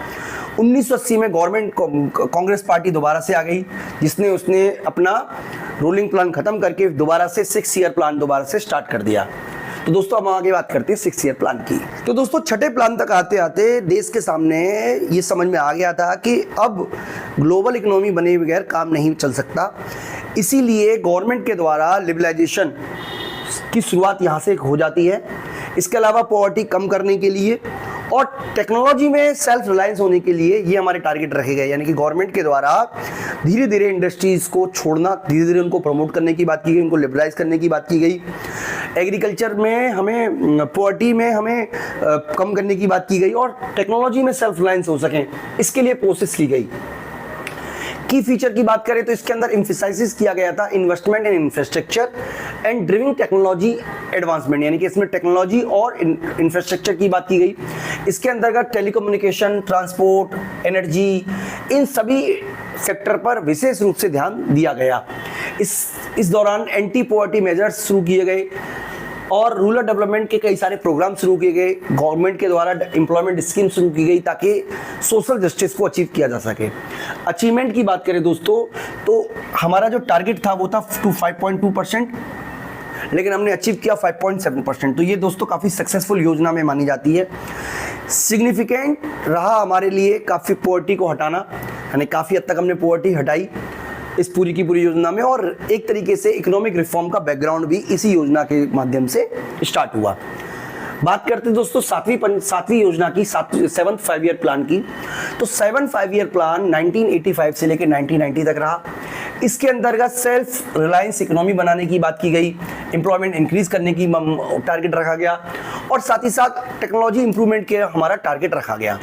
1980 में गवर्नमेंट कांग्रेस पार्टी दोबारा से आ गई, जिसने उसने अपना रोलिंग प्लान खत्म करके दोबारा से 6 ईयर प्लान दोबारा से स्टार्ट कर दिया। तो दोस्तों हम आगे बात करते हैं 6 ईयर प्लान की। तो दोस्तों छठे प्लान तक आते आते देश के सामने ये समझ में आ गया था कि अब ग्लोबल इकोनॉमी बने बगैर काम नहीं चल सकता, इसीलिए गवर्नमेंट के द्वारा लिबरलाइजेशन की शुरुआत यहाँ से हो जाती है। इसके अलावा पॉवर्टी कम करने के लिए और टेक्नोलॉजी में सेल्फ रिलायंस होने के लिए ये हमारे टारगेट रखे गए, यानी कि गवर्नमेंट के द्वारा धीरे धीरे इंडस्ट्रीज को छोड़ना, धीरे धीरे उनको प्रमोट करने की बात की गई, उनको लिबरलाइज करने की बात की गई। एग्रीकल्चर में हमें, पॉवर्टी में हमें कम करने की बात की गई, और टेक्नोलॉजी में सेल्फ रिलायंस हो सकें इसके लिए कोशिश की गई। की फीचर की बात करें तो इसके अंदर एम्फसाइज किया गया था investment in infrastructure and ड्रिविंग technology advancement, यानी कि इसमें टेक्नोलॉजी और इंफ्रास्ट्रक्चर की बात की गई। इसके अंतर्गत टेलीकम्युनिकेशन, ट्रांसपोर्ट, एनर्जी, इन सभी सेक्टर पर विशेष रूप से ध्यान दिया गया। इस दौरान एंटी पॉवर्टी मेजर्स शुरू किए गए और रूरल डेवलपमेंट के कई सारे प्रोग्राम शुरू किए गए। गवर्नमेंट के द्वारा एम्प्लॉयमेंट स्कीम शुरू की गई ताकि सोशल जस्टिस को अचीव किया जा सके। अचीवमेंट की बात करें दोस्तों तो हमारा जो टारगेट था वो था 5.2%, लेकिन हमने अचीव किया 5.7%। तो ये दोस्तों काफ़ी सक्सेसफुल योजना में मानी जाती है। सिग्निफिकेंट रहा हमारे लिए काफ़ी पॉवर्टी को हटाना, यानी काफ़ी हद तक हमने पॉवर्टी हटाई इस पूरी की पूरी योजना में, और एक तरीके से इकोनॉमिक रिफॉर्म का बैकग्राउंड भी इसी योजना के माध्यम से स्टार्ट हुआ। बात करते हैं दोस्तों सातवीं योजना की, 7th 5 ईयर प्लान की। तो 7 5 ईयर प्लान 1985 से लेकर 1990 तक रहा। इसके अंतर्गत सेल्फ रिलायंस इकोनॉमी बनाने की बात की गई, एम्प्लॉयमेंट इंक्रीज करने की टारगेट रखा गया और साथ ही साथ टेक्नोलॉजी इंप्रूवमेंट के हमारा टारगेट रखा गया।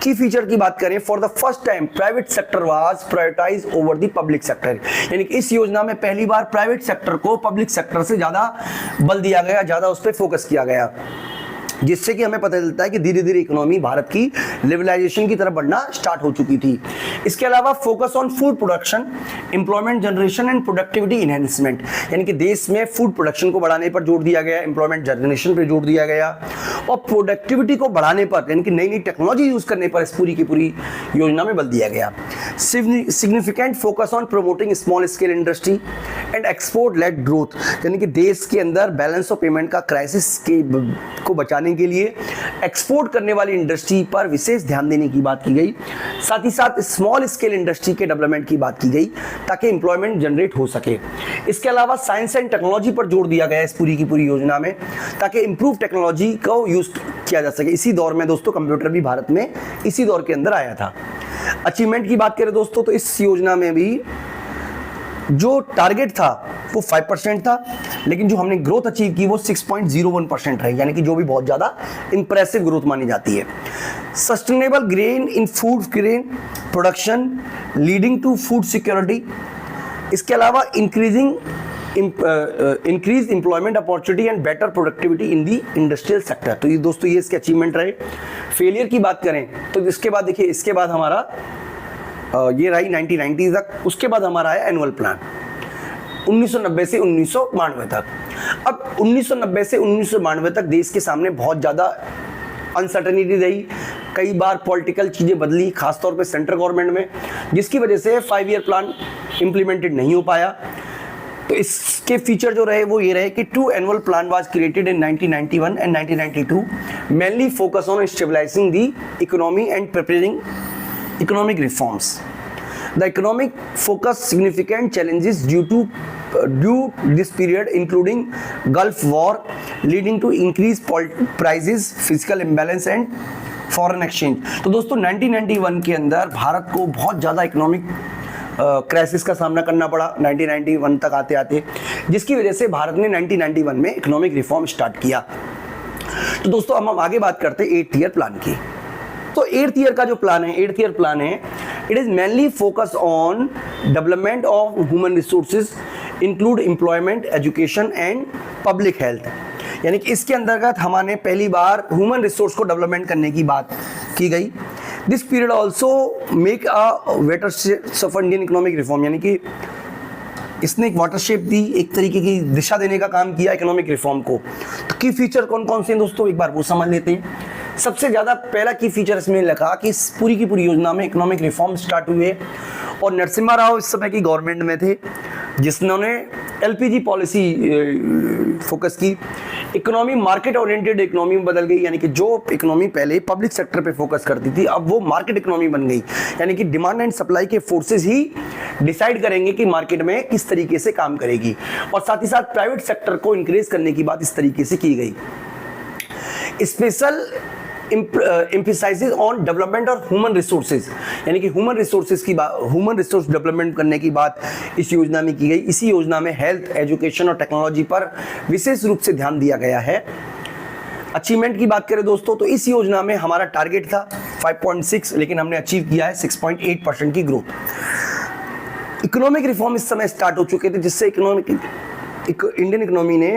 की फीचर की बात करें, for the first time private sector was prioritise over the public sector, यानी कि इस योजना में पहली बार प्राइवेट सेक्टर को पब्लिक सेक्टर से ज्यादा बल दिया गया, ज्यादा उस पर फोकस किया गया, जिससे कि हमें पता चलता है कि धीरे धीरे इकोनॉमी भारत की लिबरलाइजेशन की तरफ बढ़ना स्टार्ट हो चुकी थी। इसके अलावा focus on food production, employment generation and productivity enhancement, यानी कि देश में फूड प्रोडक्शन को बढ़ाने पर जोर दिया गया, एम्प्लॉयमेंट जनरेशन पर जोर दिया गया और प्रोडक्टिविटी को बढ़ाने पर, यानी कि नई नई टेक्नोलॉजी यूज करने पर इस पूरी की पूरी योजना में बल दिया गया। Significant focus on promoting small scale industry and export led growth, यानी कि देश के अंदर बैलेंस ऑफ पेमेंट का क्राइसिस को बचाने के लिए एक्सपोर्ट करने वाली इंडस्ट्री पर विशेष ध्यान देने की बात की गई। साथ ही साथ स्मॉल स्केल इंडस्ट्री के डेवलपमेंट की बात की गई ताकि एम्प्लॉयमेंट जनरेट हो सके। इसके अलावा साइंस एंड टेक्नोलॉजी पर जोर दिया गया इस पूरी की पूरी योजना में, ताकि इंप्रूव टेक्नोलॉजी को यूज किया जा सके। इसी दौर में दोस्तों कंप्यूटर भी भारत में इसी दौर के अंदर आया था। अचीवमेंट की बात करें दोस्तों, तो इस योजना में भी जो टारगेट था वो 5% था, लेकिन जो हमने ग्रोथ अचीव की वो 6.01% रही, यानी कि जो भी बहुत ज्यादा इंप्रेसिव ग्रोथ मानी जाती है। Sustainable grain in food grain production leading to food security. इसके अलावा increase employment opportunity and better productivity in the industrial sector. तो ये दोस्तों ये इसके अचीवमेंट रहे। फेलियर की बात करें तो इसके बाद देखिए, इसके बाद हमारा ये रही 1990 तक। उसके बाद हमारा है एनुअल प्लान 1990 से 1992 तक। अब 1990 से 1992 तक देश के सामने बहुत ज़्यादा अनसर्टेनिटी रही, कई बार पॉलिटिकल चीज़ें बदली, खासतौर पे सेंट्रल गवर्नमेंट में, जिसकी वजह से 5 ईयर प्लान इम्प्लीमेंटेड नहीं हो पाया। तो इसके फीचर जो रहे वो ये रहे कि 2 annual plan was created in 1991 and 1992, mainly focus on stabilising the economy and preparing economic reforms. The economic focus significant challenges due this period, including Gulf War, leading to increased prices, fiscal imbalance and foreign exchange. तो दोस्तों 1991 के अंदर भारत को बहुत ज़्यादा economic crisis का सामना करना पड़ा 1991 तक आते आते, जिसकी वजह से भारत ने 1991 में इकोनॉमिक रिफॉर्म स्टार्ट किया। तो दोस्तों अब हम आगे बात करते हैं 8th ईयर प्लान की। तो 8th ईयर का जो प्लान है, 8th ईयर प्लान है, it is mainly focus on development of human resources, include employment, education and public health. यानी कि इसके अंतर्गत हमारे पहली बार ह्यूमन रिसोर्स को डेवलपमेंट करने की बात की गई। This period also make a watershed of Indian economic reform, यानी कि इसने एक वाटरशेप दी, एक तरीके की दिशा देने का काम किया इकोनॉमिक रिफॉर्म को। तो की फीचर कौन कौन से हैं दोस्तों, एक बार वो समझ लेते हैं। सबसे ज़्यादा पहला की फीचर इसमें लगा कि इस पूरी की पूरी योजना में इकोनॉमिक रिफॉर्म स्टार्ट हुए और नरसिम्हा राव इस समय की गवर्नमेंट में थे, जिन्होंने एलपीजी पॉलिसी फोकस की। इकोनॉमी मार्केट ओरिएंटेड इकोनॉमी में बदल गई, यानी कि जो इकोनॉमी पहले पब्लिक सेक्टर पे फोकस करती थी अब वो मार्केट इकोनॉमी बन गई, यानी कि डिमांड एंड सप्लाई के फोर्सेस ही डिसाइड करेंगे कि मार्केट में किस तरीके से काम करेगी। और साथ ही साथ प्राइवेट सेक्टर को इंक्रेज करने की बात इस तरीके से की गई। स्पेशल emphasizes on development और ह्यूमन रिसोर्सेज, यानी कि ह्यूमन रिसोर्सेज की बात, ह्यूमन रिसोर्स डेवलपमेंट करने की बात इस योजना में की गई। इसी योजना में हेल्थ, एजुकेशन और टेक्नोलॉजी पर विशेष रूप से ध्यान दिया गया है। अचीवमेंट की बात करें दोस्तों तो इस योजना में हमारा टारगेट था 5.6, लेकिन हमने अचीव किया है 6.8% की ग्रोथ। इकोनॉमिक रिफॉर्म इस समय स्टार्ट हो चुके थे, जिससे इंडियन इकोनॉमी ने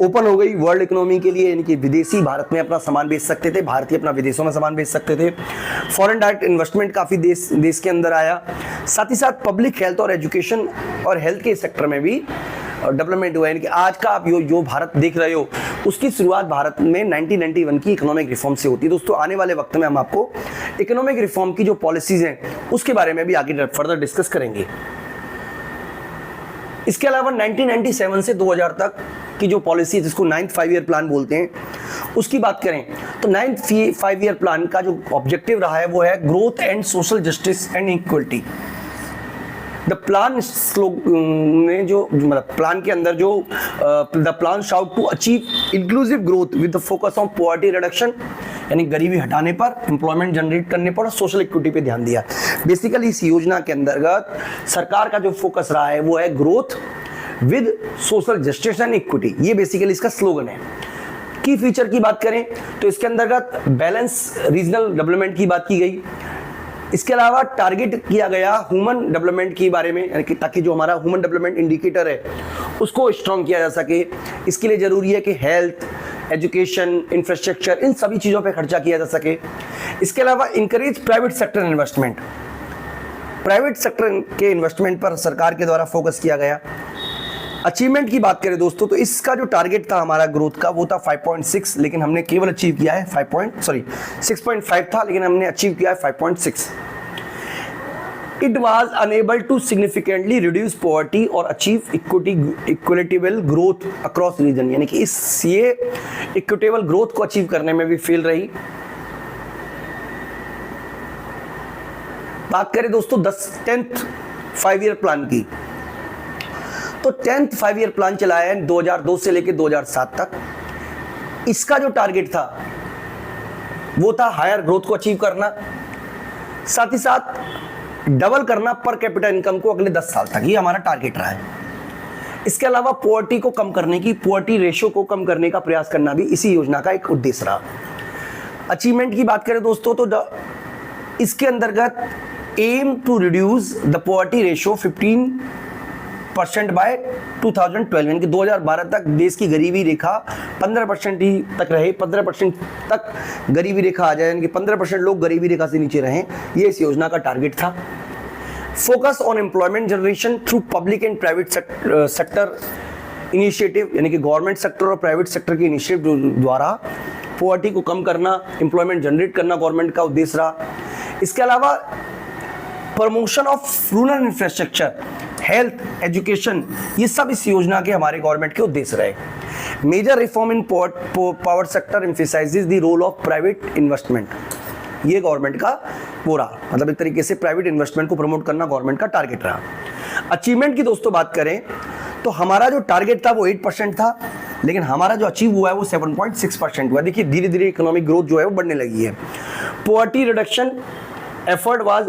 ओपन हो गई वर्ल्ड इकोनॉमी के लिए, यानी कि विदेशी भारत में अपना सामान बेच सकते थे, भारतीय अपना विदेशों में सामान बेच सकते थे। फॉरेन डायरेक्ट इन्वेस्टमेंट काफ़ी देश के अंदर आया। साथ ही साथ पब्लिक हेल्थ और एजुकेशन और हेल्थ के सेक्टर में भी डेवलपमेंट हुआ, यानी कि आज का आप जो भारत देख रहे हो उसकी शुरुआत भारत में 1991 की इकोनॉमिक रिफॉर्म से होती है। दोस्तों आने वाले वक्त में हम आपको इकोनॉमिक रिफॉर्म की जो पॉलिसीज हैं उसके बारे में भी आगे फर्दर डिस्कस करेंगे। इसके अलावा 1997 से 2000 तक की जो पॉलिसी जिसको 9th 5 ईयर प्लान बोलते हैं उसकी बात करें तो 9th 5 ईयर प्लान का जो ऑब्जेक्टिव रहा है वो है growth and social justice and equality. The plan में जो मतलब प्लान के अंदर जो the plan sought to achieve inclusive growth with the focus on poverty reduction, यानी गरीबी हटाने पर, एम्प्लॉयमेंट जनरेट करने पर और सोशल इक्विटी पे ध्यान दिया। बेसिकली इस योजना के अंतर्गत सरकार का जो फोकस रहा है वो है growth with social justice and equity, ये बेसिकली इसका स्लोगन है। की फीचर की बात करें तो इसके अंतर्गत बैलेंस रीजनल डेवलपमेंट की बात की गई। इसके अलावा टारगेट किया गया ह्यूमन डेवलपमेंट के बारे में, यानी कि ताकि जो हमारा ह्यूमन डेवलपमेंट इंडिकेटर है उसको स्ट्रॉन्ग किया जा सके। इसके लिए जरूरी है कि हेल्थ, एजुकेशन, इंफ्रास्ट्रक्चर, इन सभी चीज़ों पे खर्चा किया जा सके। इसके अलावा encourage private sector investment, private sector के इन्वेस्टमेंट पर सरकार के द्वारा फोकस किया गया। अचीवमेंट की बात करें दोस्तों तो इसका जो टारगेट था हमारा ग्रोथ का वो था 5.6, लेकिन हमने केवल अचीव किया है 6.5 था, लेकिन हमने अचीव किया है 5.6। It was unable to significantly reduce poverty और achieve equitable growth across region, यानी कि ये इक्विटेबल ग्रोथ को अचीव करने में भी फेल रही। बात करें दोस्तों 10th 5 ईयर प्लान की, तो 10th 5 ईयर प्लान चलाया है 2002 से लेकर 2007 तक। इसका जो टारगेट था वो था हायर ग्रोथ को अचीव करना, साथ ही साथ डबल करना पर कैपिटा इनकम को अगले 10 साल तक, ये हमारा टारगेट रहा है। इसके अलावा पॉवर्टी को कम करने की, पॉवर्टी रेशियो को कम करने का प्रयास करना भी इसी योजना का एक उद्देश्य रहा। अचीवमेंट की बात करें दोस्तों तो इसके अंतर्गत aim to reduce the poverty ratio 15% by 2012, यानी कि 2012 तक देश की गरीबी रेखा 15% ही तक रहे, 15% तक गरीबी रेखा आ जाए, यानी कि 15% लोग गरीबी रेखा से नीचे रहें, ये इस योजना का टारगेट था। Focus on employment generation through public and private sector initiative, यानी कि गवर्नमेंट सेक्टर और प्राइवेट सेक्टर के इनिशिएटिव द्वारा पॉवर्टी को कम करना, एम्प्लॉयमेंट जनरेट करना गवर्नमेंट का उद्देश्य रहा। इसके अलावा promotion of rural infrastructure, health, education, ये सब इस योजना के हमारे गवर्नमेंट के उद्देश्य रहे। Major reform in power sector emphasises the role of private investment, ये गवर्नमेंट का वो रहा, मतलब एक तरीके से प्राइवेट इन्वेस्टमेंट को प्रमोट करना गवर्नमेंट का टारगेट रहा। अचीवमेंट की दोस्तों बात करें तो हमारा जो टारगेट था वो 8% था, लेकिन हमारा जो अचीव हुआ है वो 7.6% हुआ। देखिए धीरे धीरे इकोनॉमिक ग्रोथ जो है वो बढ़ने लगी है। Poverty reduction effort was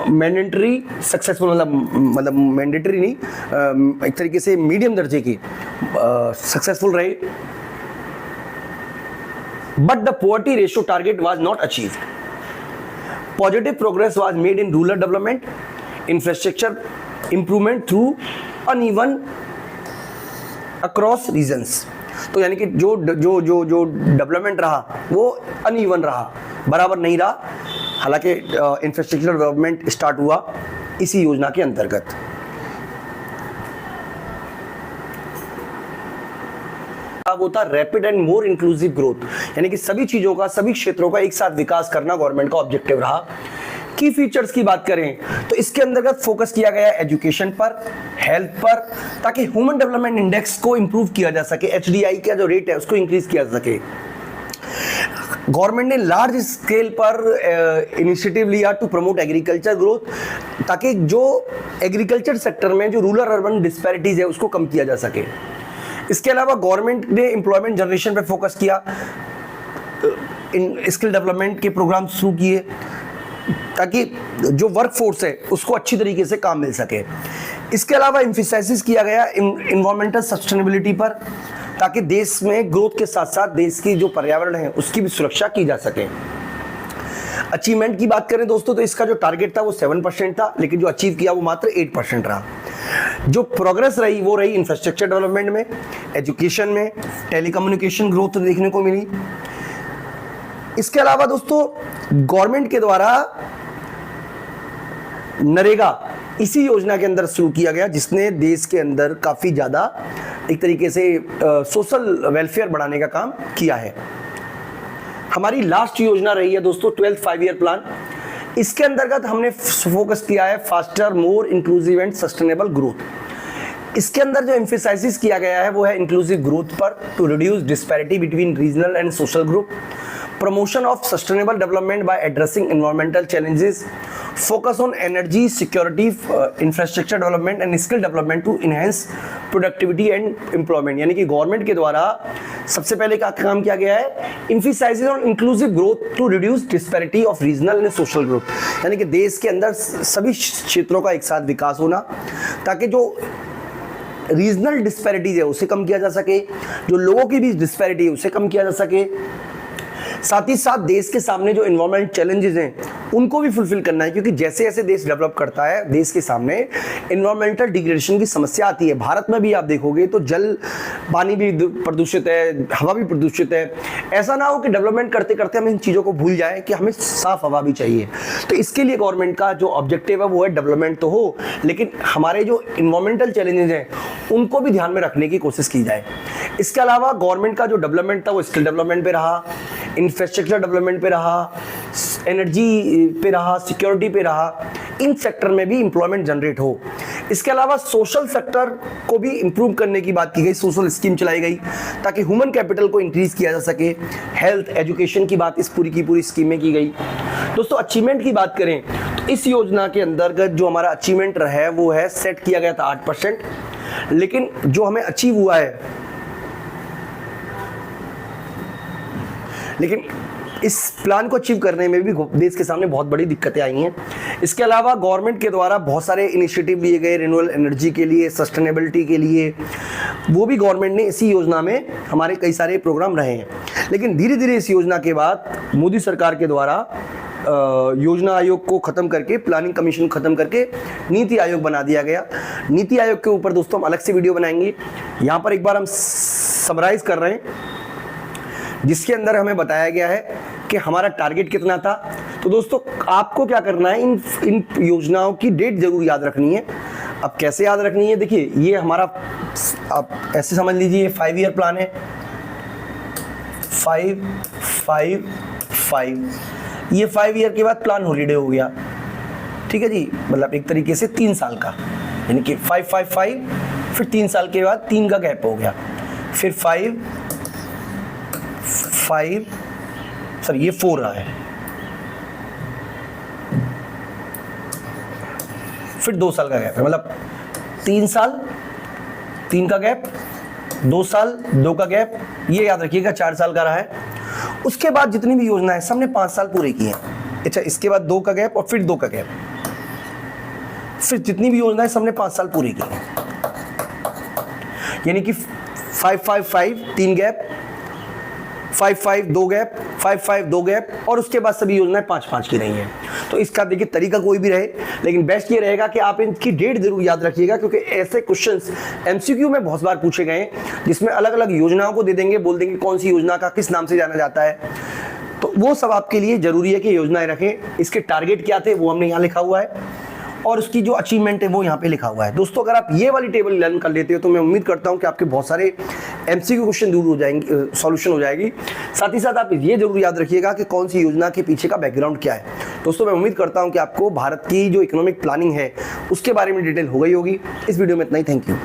mandatory successful, मतलब मैंडेटरी नहीं, एक तरीके से मीडियम दर्जे की सक्सेसफुल रहे। But the poverty ratio target was not achieved. Positive progress was made in rural development, infrastructure improvement through uneven across regions, तो यानी कि जो जो जो जो डेवलपमेंट रहा वो अनइवन रहा, बराबर नहीं रहा। हालांकि इंफ्रास्ट्रक्चर डेवलपमेंट स्टार्ट हुआ इसी योजना के अंतर्गत। वो था rapid and more inclusive growth, यानी कि सभी चीजों का, सभी क्षेत्रों का एक साथ विकास करना गवर्नमेंट का ऑब्जेक्टिव रहा। की फीचर्स की बात करें तो इसके अंतर्गत फोकस किया गया एजुकेशन पर, हेल्थ पर, ताकि ह्यूमन डेवलपमेंट इंडेक्स को इंप्रूव किया जा सके, HDI का जो रेट है उसको इंक्रीज किया जा सके। गवर्नमेंट ने लार्ज स्केल पर इनिशिएटिव लिया टू प्रमोट एग्रीकल्चर ग्रोथ, ताकि जो एग्रीकल्चर सेक्टर में जो रूरल अर्बन डिस्पैरिटीज है उसको कम किया जा सके। इसके अलावा गवर्नमेंट ने एम्प्लॉयमेंट जनरेशन पे फोकस किया, स्किल डेवलपमेंट के प्रोग्राम शुरू किए ताकि जो वर्क फोर्स है उसको अच्छी तरीके से काम मिल सके। इसके अलावा एम्फसाइज किया गया इन्वायरमेंटल सस्टेनेबिलिटी पर, ताकि देश में ग्रोथ के साथ साथ देश की जो पर्यावरण है उसकी भी सुरक्षा की जा सके। अचीवमेंट की बात करें दोस्तों तो इसका जो टारगेट था वो 7% था, लेकिन जो अचीव किया वो मात्र 8% रहा। जो प्रोग्रेस रही वो रही इंफ्रास्ट्रक्चर डेवलपमेंट में, एजुकेशन में, टेलीकम्युनिकेशन ग्रोथ देखने को मिली। इसके अलावा दोस्तों गवर्नमेंट के द्वारा नरेगा इसी योजना के अंदर शुरू किया गया, जिसने देश के अंदर काफी ज्यादा एक तरीके से सोशल वेलफेयर बढ़ाने का काम किया है। हमारी लास्ट योजना रही है दोस्तों 12th 5 ईयर प्लान। इसके अंतर्गत हमने फोकस किया है faster, more inclusive and sustainable growth. इसके अंदर जो एम्फसाइज किया गया है वो है इंक्लूसिव ग्रोथ पर, to reduce disparity between regional and social group, promotion of sustainable development by addressing environmental challenges, focus on energy security, infrastructure development and skill development to enhance productivity and employment. यानी कि government के द्वारा सबसे पहले क्या काम किया गया है, emphasising on inclusive growth to reduce disparity of regional and social growth. यानी कि देश के अंदर सभी क्षेत्रों का एक साथ विकास होना, ताकि जो रीजनल डिस्पैरिटीज है उसे कम किया जा सके, जो लोगों की बीच डिस्पैरिटी है उसे कम किया जा सके। साथ ही साथ देश के सामने जो एनवायरमेंट चैलेंजेस हैं उनको भी फुलफिल करना है, क्योंकि जैसे जैसे देश डेवलप करता है देश के सामने एनवायरमेंटल डिग्रेडेशन की समस्या आती है। भारत में भी आप देखोगे तो जल पानी भी प्रदूषित है, हवा भी प्रदूषित है। ऐसा ना हो कि डेवलपमेंट करते करते हम इन चीज़ों को भूल जाएं कि हमें साफ हवा भी चाहिए। तो इसके लिए गवर्नमेंट का जो ऑब्जेक्टिव है वो है डेवलपमेंट तो हो, लेकिन हमारे जो इन्वायरमेंटल चैलेंजेस हैं उनको भी ध्यान में रखने की कोशिश की जाए। इसके अलावा गवर्नमेंट का जो डेवलपमेंट था वो स्किल डेवलपमेंट पे रहा, इंफ्रास्ट्रक्चर डेवलपमेंट पे रहा, एनर्जी पे रहा, सिक्योरिटी पे रहा। इन सेक्टर में भी एम्प्लॉयमेंट जनरेट हो। इसके अलावा सोशल सेक्टर को भी इंप्रूव करने की बात की गई, सोशल स्कीम चलाई गई ताकि ह्यूमन कैपिटल को इंक्रीज किया जा सके। हेल्थ एजुकेशन की बात इस पूरी की पूरी स्कीम में की गई। दोस्तों अचीवमेंट की बात करें तो इस योजना के अंतर्गत जो हमारा अचीवमेंट रहा है वो है, सेट किया गया था 8%, लेकिन जो हमें अचीव हुआ है, लेकिन इस प्लान को अचीव करने में भी देश के सामने बहुत बड़ी दिक्कतें आई हैं। इसके अलावा गवर्नमेंट के द्वारा बहुत सारे इनिशिएटिव लिए गए रिन्यूएबल एनर्जी के लिए, सस्टेनेबिलिटी के लिए, वो भी गवर्नमेंट ने इसी योजना में हमारे कई सारे प्रोग्राम रहे हैं। लेकिन धीरे धीरे इस योजना के बाद मोदी सरकार के द्वारा योजना आयोग को खत्म करके, प्लानिंग कमीशन खत्म करके नीति आयोग बना दिया गया। नीति आयोग के ऊपर दोस्तों हम अलग से वीडियो बनाएंगे। यहाँ पर एक बार हम समराइज कर रहे हैं जिसके अंदर हमें बताया गया है कि हमारा टारगेट कितना था। तो दोस्तों आपको क्या करना है, इन योजनाओं की डेट जरूर याद रखनी है। अब कैसे याद रखनी है, देखिए ये हमारा, आप ऐसे समझ लीजिए ये 5 ईयर प्लान है, 5 5 5। ये 5 ईयर के बाद प्लान हॉलीडे हो गया, ठीक है जी, मतलब एक तरीके से 3 साल का, यानी कि 5 5 5, फिर 3 साल के बाद 3 का गैप हो गया, फिर 5 5, सर ये 4 रहा है, फिर 2 साल का गैप है, मतलब 3 साल 3 का गैप, 2 साल 2 का गैप, ये याद रखिएगा 4 साल का रहा है। उसके बाद जितनी भी योजना है सबने 5 साल पूरे किए हैं। अच्छा, इसके बाद 2 का गैप और फिर 2 का गैप, फिर जितनी भी योजना है सबने 5 साल पूरे किए हैं, यानी कि 5 5 5 3 गैप, 5 5 2 गैप, 5 5 2 गैप, और उसके बाद सभी योजनाएं 5 5 की रही हैं। तो इसका देखिए तरीका कोई भी रहे, लेकिन बेस्ट ये रहेगा कि आप इनकी डेट जरूर याद रखिएगा, क्योंकि ऐसे क्वेश्चंस एमसीक्यू में बहुत बार पूछे गए जिसमें अलग अलग योजनाओं को दे देंगे, बोल देंगे कौन सी योजना का किस नाम से जाना जाता है। तो वो सब आपके लिए जरूरी है कि योजनाएं रखें। इसके टारगेट क्या थे वो हमने यहाँ लिखा हुआ है, और उसकी जो अचीवमेंट है वो यहाँ पे लिखा हुआ है। दोस्तों अगर आप ये वाली टेबल लर्न कर लेते हो तो मैं उम्मीद करता हूँ कि आपके बहुत सारे एमसीक्यू क्वेश्चन दूर हो जाएंगे, सॉल्यूशन हो जाएगी। साथ ही साथ आप ये जरूर याद रखिएगा कि कौन सी योजना के पीछे का बैकग्राउंड क्या है। दोस्तों मैं उम्मीद करता हूँ कि आपको भारत की जो इकोनॉमिक प्लानिंग है उसके बारे में डिटेल हो गई होगी। इस वीडियो में इतना ही, थैंक यू।